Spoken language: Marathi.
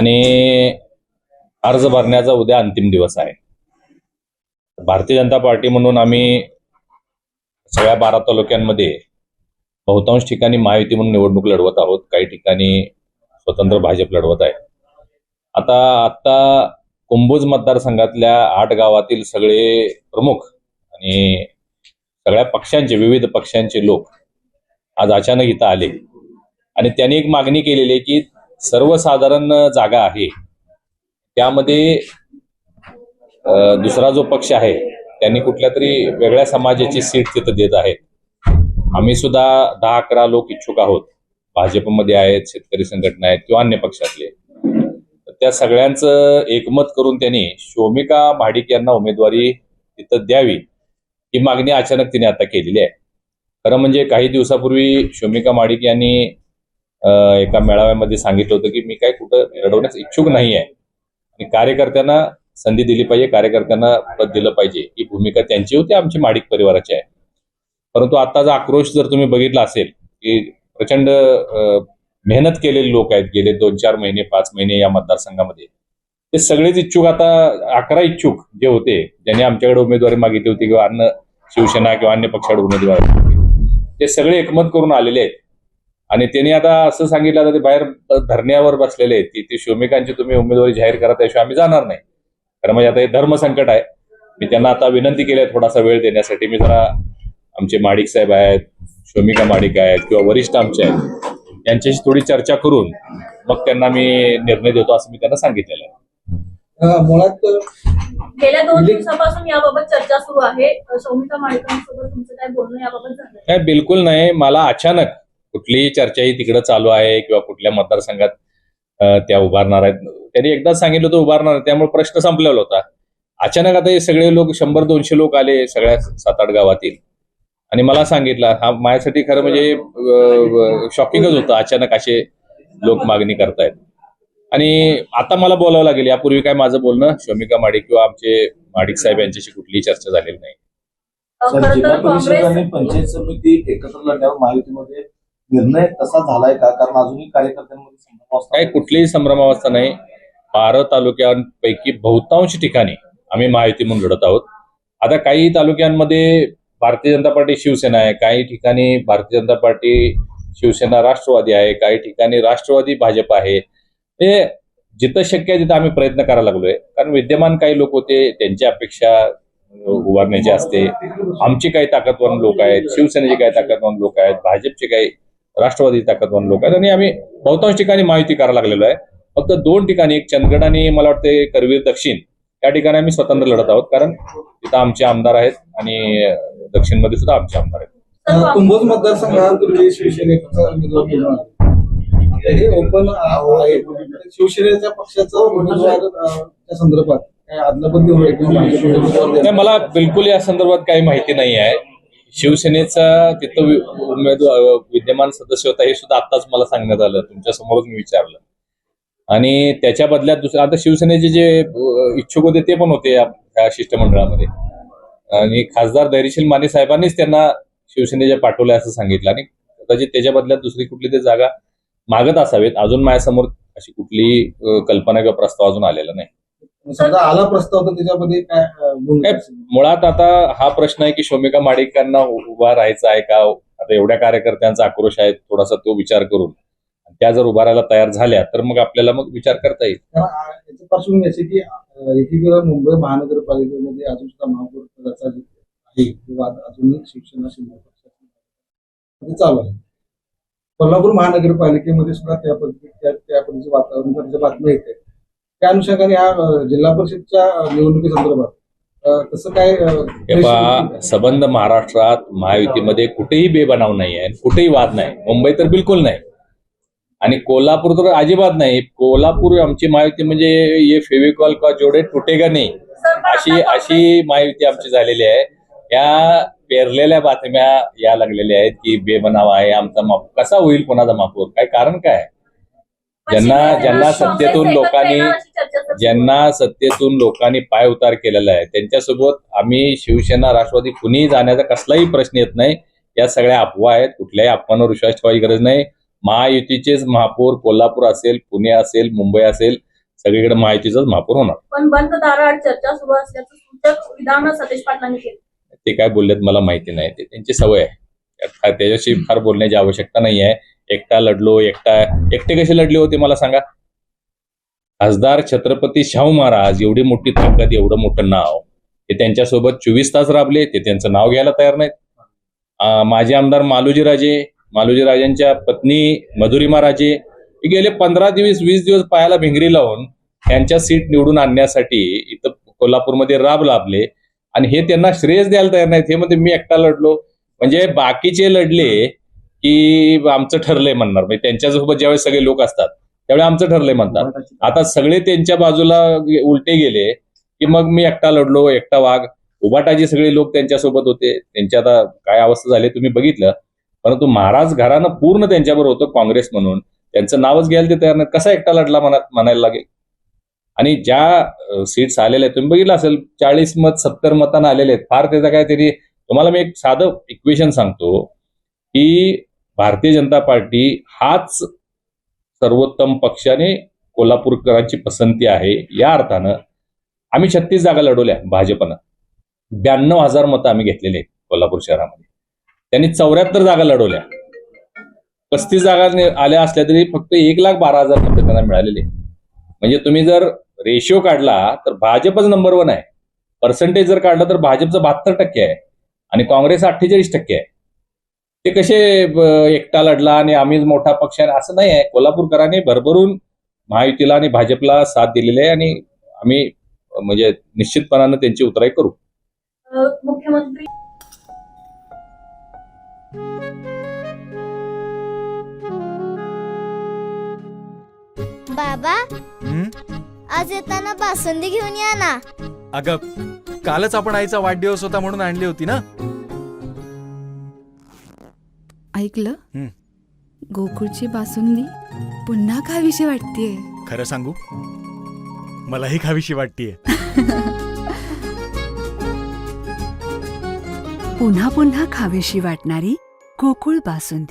आणि अर्ज भरण्याचा उद्या अंतिम दिवस आहे। भारतीय जनता पार्टी म्हणून आम्ही सगळ्या 12 तालुक्यांमध्ये बहुतांश ठिकाणी महायुती म्हणून निवडणूक लढवत आहोत, काही ठिकाणी स्वतंत्र भाजप लढवत आहे। आता कुंभोज मतदारसंघातल्या 8 गावातील सगळे प्रमुख आणि सगळ्या पक्षांचे, विविध पक्षांचे लोक आज अचानक इथं आले आणि त्यांनी एक मागणी केलेली आहे की सर्वसाधारण जागा आहे त्यामध्ये दुसरा जो पक्ष आहे त्यांनी कुठल्या तरी वेगळ्या समाजाची सीट तिथं देत आहेत। आम्ही सुद्धा 10-11 लोक इच्छुक आहोत, भाजपमध्ये आहेत, शेतकरी संघटना आहेत किंवा अन्य पक्षातले। त्या सगळ्यांचं एकमत करून त्यांनी शोमिका महाडिक यांना उमेदवारी तिथं द्यावी ही मागणी अचानक तिने आता केलेली आहे। खरं म्हणजे काही दिवसापूर्वी शोमिका महाडिक यांनी एका मेळाव्यामध्ये सांगितलं होतं की मी काय कुठं लढवण्यास इच्छुक नाही आहे आणि कार्यकर्त्यांना संधी दिली पाहिजे, कार्यकर्त्यांना पद दिलं पाहिजे ही भूमिका त्यांची होती, आमची महाडिक परिवाराची आहे। परंतु आताचा आक्रोश जर तुम्ही बघितला असेल की प्रचंड मेहनत केलेले लोक आहेत, गेले 2-4 महिने 5 महिने या मतदारसंघामध्ये ते सगळेच इच्छुक, आता 11 इच्छुक जे होते ज्यांनी आमच्याकडे उमेदवारी मागितली होती किंवा अन्य शिवसेना किंवा अन्य पक्षाकडे उमेदवारी ते सगळे एकमत करून आलेले आहेत आणि त्यांनी आता असं सांगितलं आता ते बाहेर धरण्यावर बसलेले आहेत की ती शोमिकांची तुम्ही उमेदवारी जाहीर करा, त्याशिवाय आम्ही जाणार नाही। कारण म्हणजे आता हे धर्मसंकट आहे। मी त्यांना आता विनंती केली आहे थोडासा वेळ देण्यासाठी। मी जरा आमचे महाडिक साहेब आहेत, शोमिका महाडिक आहेत किंवा वरिष्ठ आमचे आहेत यांच्याशी थोडी चर्चा करून मग त्यांना मी निर्णय देतो असं मी त्यांना सांगितलेलं आहे। मुळात गेल्या 2 दिवसापासून याबाबत चर्चा सुरू आहे। शोमिका महाडिकांसोबत तुमचं काय बोलणं याबाबत झालं? काय बिलकुल नाही, मला अचानक कुठलीही चर्चाही तिकडे चालू आहे किंवा कुठल्या मतदारसंघात त्या उभारणार आहेत त्यांनी एकदाच सांगितलं होतं उभारणार, त्यामुळे प्रश्न संपलेला होता। अचानक आता हे सगळे लोक 100-200 लोक आले सगळ्या 7-8 गावातील आणि मला सांगितलं, हा माझ्यासाठी खरं म्हणजे शॉकिंगच होतं, अचानक असे लोक मागणी करतायत आणि आता मला बोलावं लागेल। यापूर्वी काय माझं बोलणं शोमिका महाडिक किंवा आमचे महाडिक साहेब यांच्याशी कुठलीही चर्चा झालेली नाही। जिल्हा परिषद आणि पंचायत समिती एकत्र लढण्यावर महायुतीमध्ये निर्णय तसा झालाय का? कारण अजूनही कार्यकर्त्यांमध्ये संभ्रमावस्था काय कुठलीही संभ्रमावस्था नाही। 12 तालुक्यांपैकी बहुतांश ठिकाणी आम्ही महायुती म्हणून लढत आहोत। आता काही तालुक्यांमध्ये भारतीय जनता पार्टी शिवसेना आहे, काही ठिकाणी भारतीय जनता पार्टी शिवसेना राष्ट्रवादी आहे, काही ठिकाणी राष्ट्रवादी भाजप आहे। हे जिथं शक्य आहे तिथं आम्ही प्रयत्न करायला लागलोय, कारण विद्यमान काही लोक होते त्यांची अपेक्षा उभारण्याची असते, आमची काही ताकदवान लोक आहेत, शिवसेनेचे काही ताकदवान लोक आहेत, भाजपचे काही राष्ट्रवादी ताकदवान लोक आहेत आणि आम्ही बहुतांश ठिकाणी महायुती करायला लागलेलो आहे। फक्त 2 ठिकाणी, एक चंदगड आणि मला वाटते करवीर दक्षिण, या ठिकाणी आम्ही स्वतंत्र लढत आहोत कारण तिथं आमचे आमदार आहेत आणि दक्षिणमध्ये सुद्धा आमचे आमदार आहेत। कुंभोज मतदारसंघापूर्वी शिवसेनेचा उमेदवार हे ओपन आहे, शिवसेनेच्या पक्षाचा उमेदवार संदर्भात काय अदलाबदली होईल? मला बिलकुल या संदर्भात काही माहिती नाही आहे। शिवसेनेचा तिथं उमेदवार विद्यमान सदस्य होता हे सुद्धा आत्ताच मला सांगण्यात आलं, तुमच्या समोरच मी विचारलं आणि त्याच्या बदल्यात दुसरं आता शिवसेनेचे जे इच्छुक होते ते पण होते या शिष्टमंडळामध्ये आणि खासदार धैर्यशील माने साहेबांनीच त्यांना शिवसेनेच्या पाठवल्या असं सांगितलं आणि कदाचित त्याच्या बदल्यात दुसरी कुठली तरी जागा मागत असावेत। अजून माझ्यासमोर अशी कुठलीही कल्पना किंवा प्रस्ताव अजून आलेला नाही। समजा आला प्रस्ताव तर त्याच्यामध्ये काय मुळात आता हा प्रश्न आहे की शोमिका महाडिकांना उभा राहायचा आहे का? आता एवढ्या कार्यकर्त्यांचा आक्रोश आहे, थोडासा तो विचार करून त्या जर उभा राहायला तयार झाल्या तर मग आपल्याला मग विचार करता येईल। याच्या पासून याचे की एकीकडे मुंबई महानगरपालिकेमध्ये अजून सुद्धा महापौर पदाचा आहे वाद अजूनही शिवसेना पक्षाचे चालू आहे। कोल्हापूर महानगरपालिकेमध्ये सुद्धा त्या पद्धतीचे वातावरण बातम्या येते। त्या अनुषंगाने या जिल्हा परिषदच्या निवडणुकीसंदर्भात तसं काय संबंध महाराष्ट्रात महायुतीमध्ये कुठेही बेबनाव नाही आहे, कुठेही वाद नाही। मुंबई तर बिलकुल नाही आणि कोल्हापूर तर अजिबात नाही। कोल्हापूर आमची महायुती म्हणजे ये फेविकॉल का जोडे तुटेगा नाही अशी महायुती आमची झालेली आहे। या पेरलेल्या बातम्या या लागलेल्या आहेत की बेबनाव आहे, आमचा महापौर कसा होईल, कोणाचा महापौर, काय कारण काय? ज्यांना सत्तेतून लोकांनी पाय उतार केलेला आहे त्यांच्यासोबत आम्ही शिवसेना राष्ट्रवादी कुणीही जाण्याचा कसलाही प्रश्न येत नाही। या सगळ्या अफवा आहेत, कुठल्याही अफवांवर विश्वास ठेवायची गरज नाही। महायुतीचेच महापौर कोल्हापूर असेल, पुणे असेल, मुंबई असेल सगळीकडे महायुतीचाच महापौर होणार. पण बंद दाराआड चर्चा सुरू असल्याचं सूचक विधान सतीश पाटलांनी केलं. ते काय बोललेत मला माहिती नाही, ते त्यांची सवय आहे. त्याच्याशी फार बोलण्याची आवश्यकता नाही आहे. एकटे कसे लढले होते मला सांगा. खासदार छत्रपती शाहू महाराज, एवढी मोठी ताकद, एवढं मोठं नाव, ते त्यांच्यासोबत 24 तास राबले, ते त्यांचं नाव घ्यायला तयार नाहीत. माजी आमदार मालोजीराजेंच्या पत्नी मधुरिमा राजे गेले 15-20 दिवस पायाला भिंगरी लावून त्यांच्या सीट निवडून आणण्यासाठी इथं कोल्हापूरमध्ये लाभले आणि हे त्यांना श्रेयच द्यायला तयार नाहीत. हे म्हणते मी एकटा लढलो. म्हणजे बाकीचे लढले की आमचं ठरलंय म्हणणार. म्हणजे त्यांच्यासोबत ज्यावेळेस सगळे लोक असतात त्यावेळी आमचं ठरलंय म्हणतात. आता सगळे त्यांच्या बाजूला उलटे गेले की मग मी एकटा लढलो, एकटा वाघ. उबाटाचे सगळे लोक त्यांच्यासोबत होते. त्यांची आता काय अवस्था झाली तुम्ही बघितलं. परंतु महाराज घरानं पूर्ण त्यांच्याबरोबर होतं काँग्रेस म्हणून. त्यांचं नावच घ्यायला ते तयार नाही. कसा एकटा लढला म्हणायला लागेल. आणि ज्या सीट्स आलेल्या आहेत तुम्ही बघितलं असेल, 40 मत 70 मतांना आलेले आहेत. फार त्याचा काय तरी तुम्हाला मी एक साधं इक्वेशन सांगतो की भारतीय जनता पार्टी हाच सर्वोत्तम पक्षाने कोल्हापूरकरांची पसंती आहे. या अर्थानं आम्ही 36 जागा लढवल्या भाजपनं. 92,000 मतं आम्ही घेतलेली आहेत कोल्हापूर शहरामध्ये. त्यांनी 74 जागा लढवल्या. 35 जागा आल्या असल्या तरी फक्त 1,12,000 मतं त्यांना मिळालेली. म्हणजे तुम्ही जर रेशिओ काढला तर भाजपच नंबर 1 आहे. पर्सेंटेज जर काढला तर भाजपचं 72% आहे आणि काँग्रेस 48% आहे. ते कसे एकटा लढला आणि आम्हीच मोठा पक्ष आहे असं नाही आहे. कोल्हापूरकरांनी भरभरून महायुतीला आणि भाजपला साथ दिलेली आहे आणि आम्ही म्हणजे निश्चितपणानं त्यांची उतराई करू. मुख्यमंत्री बाबा, आज येताना बासुंदी घेऊन या ना. अगं, कालच आपण आईचा वाढदिवस होता म्हणून आणली होती ना. ऐकलं, गोकुळची बासुंदी पुन्हा खावीशी वाटतेय. खरं सांगू, मलाही खावीशी वाटतेय. पुन्हा पुन्हा खावीशी वाटणारी गोकुळ बासुंदी.